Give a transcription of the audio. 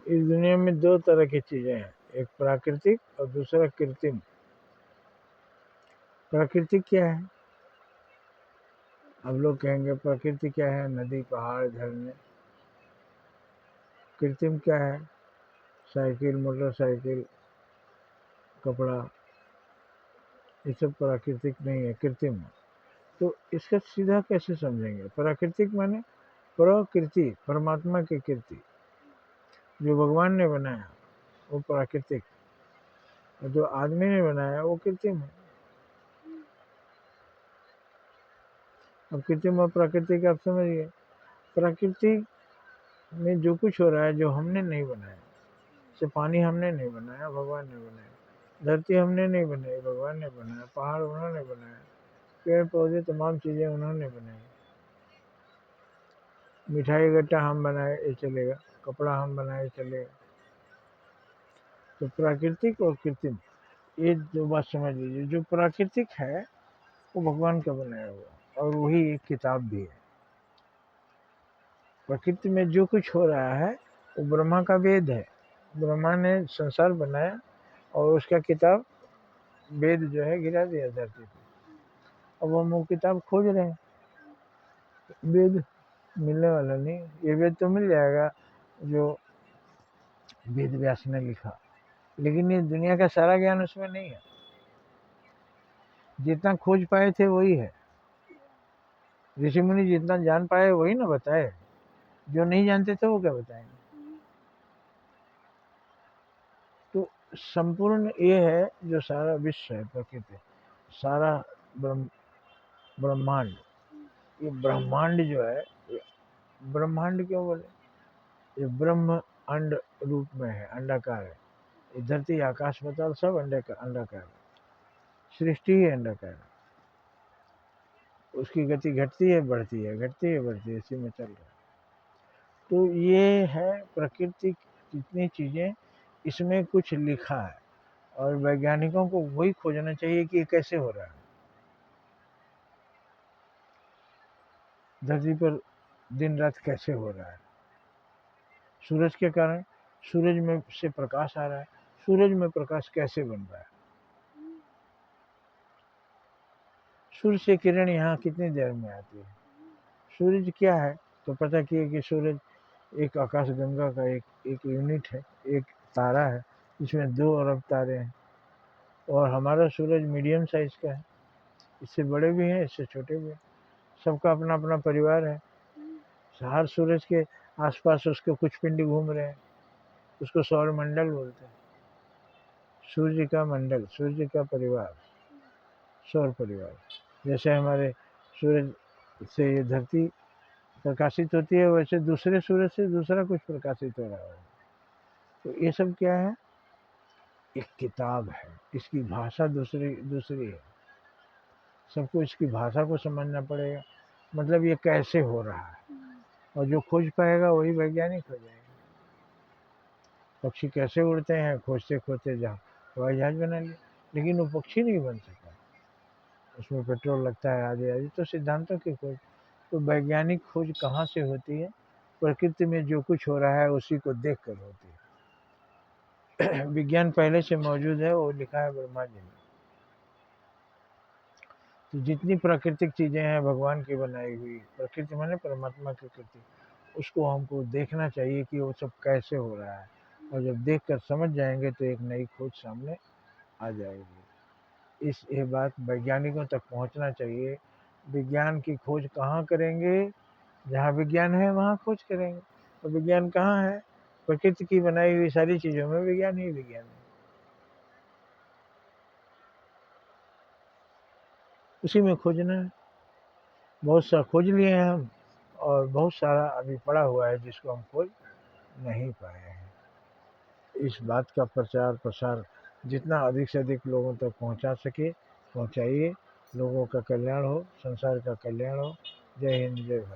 इस दुनिया में दो तरह की चीज़ें हैं, एक प्राकृतिक और दूसरा कृत्रिम। प्राकृतिक क्या है? अब लोग कहेंगे प्रकृति क्या है? नदी, पहाड़, झरने। कृत्रिम क्या है? साइकिल, मोटरसाइकिल, कपड़ा। ये सब प्राकृतिक नहीं है, कृत्रिम है। तो इसका सीधा कैसे समझेंगे? प्राकृतिक माने प्रकृति, परमात्मा की कृति, जो भगवान ने बनाया वो प्राकृतिक, और जो आदमी ने बनाया वो कृत्रिम है। अब कृत्रिम और प्राकृतिक आप समझिए। प्राकृतिक में जो कुछ हो रहा है, जो हमने नहीं बनाया, जैसे पानी हमने नहीं बनाया, भगवान ने बनाया। धरती हमने नहीं बनाई, भगवान ने बनाया। पहाड़ उन्होंने बनाया, पेड़ पौधे, तमाम चीज़ें उन्होंने बनाई। मिठाई गट्टा हम बनाए, ये चलेगा। कपड़ा हम बनाए, चलेगा। तो प्राकृतिक और कृत्रिम, ये दो बात समझ लीजिए। जो प्राकृतिक है वो भगवान का बनाया हुआ, और वही एक किताब भी है। प्रकृति में जो कुछ हो रहा है वो ब्रह्मा का वेद है। ब्रह्मा ने संसार बनाया और उसका किताब, वेद जो है, गिरा दिया धरती पे। अब हम वो किताब खोज रहे हैं। वेद मिलने वाला नहीं। ये वेद तो मिल जाएगा जो वेद व्यास ने लिखा, लेकिन ये दुनिया का सारा ज्ञान उसमें नहीं है। जितना खोज पाए थे वही है। ऋषि मुनि जितना जान पाए वही ना बताए। जो नहीं जानते थे वो क्या बताएंगे? तो संपूर्ण ये है जो सारा विश्व है, प्रकृति, सारा ब्रह्मांड। ये ब्रह्मांड जो है, ब्रह्मांड क्यों बोले? ये ब्रह्म अंड रूप में है, अंडाकार है। ये धरती, आकाश, पाताल सब अंडाकार है। सृष्टि ही अंडाकार है। उसकी गति घटती है, बढ़ती है, घटती है, बढ़ती है, इसी में चल रहा है। तो ये है प्रकृति। जितनी चीज़ें, इसमें कुछ लिखा है, और वैज्ञानिकों को वही खोजना चाहिए कि ये कैसे हो रहा है। धरती पर दिन रात कैसे हो रहा है? सूरज के कारण। सूरज में से प्रकाश आ रहा है। सूरज में प्रकाश कैसे बन रहा है? सूर्य से किरण यहाँ कितनी देर में आती है? सूरज क्या है? तो पता किए कि सूरज एक आकाशगंगा का एक यूनिट है, एक तारा है। इसमें 2 अरब तारे हैं। और हमारा सूरज मीडियम साइज का है। इससे बड़े भी हैं, इससे छोटे भी हैं। सबका अपना अपना परिवार है। हर सूरज के आसपास उसके कुछ पिंड घूम रहे हैं। उसको सौर मंडल बोलते हैं। सूर्य का मंडल, सूर्य का परिवार, सौर परिवार। जैसे हमारे सूरज से ये धरती प्रकाशित होती है, वैसे दूसरे सूरज से दूसरा कुछ प्रकाशित हो रहा है। तो ये सब क्या है? एक किताब है। इसकी भाषा दूसरी दूसरी है। सबको इसकी भाषा को समझना पड़ेगा। मतलब ये कैसे हो रहा है, और जो खोज पाएगा वही वैज्ञानिक हो जाएगा। पक्षी कैसे उड़ते हैं, खोजते खोजते जहाँ हवाई जहाज बना लिया, लेकिन वो पक्षी नहीं बन सका। उसमें पेट्रोल लगता है, आदि आदि। तो सिद्धांतों की खोज। तो वैज्ञानिक खोज कहाँ से होती है? प्रकृति में जो कुछ हो रहा है उसी को देख कर होती है। विज्ञान पहले से मौजूद है, वो लिखा है ब्रह्मा जी ने। तो जितनी प्राकृतिक चीज़ें हैं भगवान की बनाई हुई, प्रकृति माने परमात्मा की कृति, उसको हमको देखना चाहिए कि वो सब कैसे हो रहा है। और जब देख कर समझ जाएंगे तो एक नई खोज सामने आ जाएगी। ये बात वैज्ञानिकों तक पहुंचना चाहिए। विज्ञान की खोज कहाँ करेंगे? जहाँ विज्ञान है वहाँ खोज करेंगे। और विज्ञान कहाँ है? प्रकृति की बनाई हुई सारी चीज़ों में विज्ञान ही विज्ञान है। उसी में खोजना है। बहुत सा खोज लिए हैं हम, और बहुत सारा अभी पड़ा हुआ है जिसको हम खोज नहीं पाए हैं। इस बात का प्रचार प्रसार जितना अधिक से अधिक लोगों तक पहुंचा सके पहुंचाइए। लोगों का कल्याण हो, संसार का कल्याण हो। जय हिंद, जय भारत।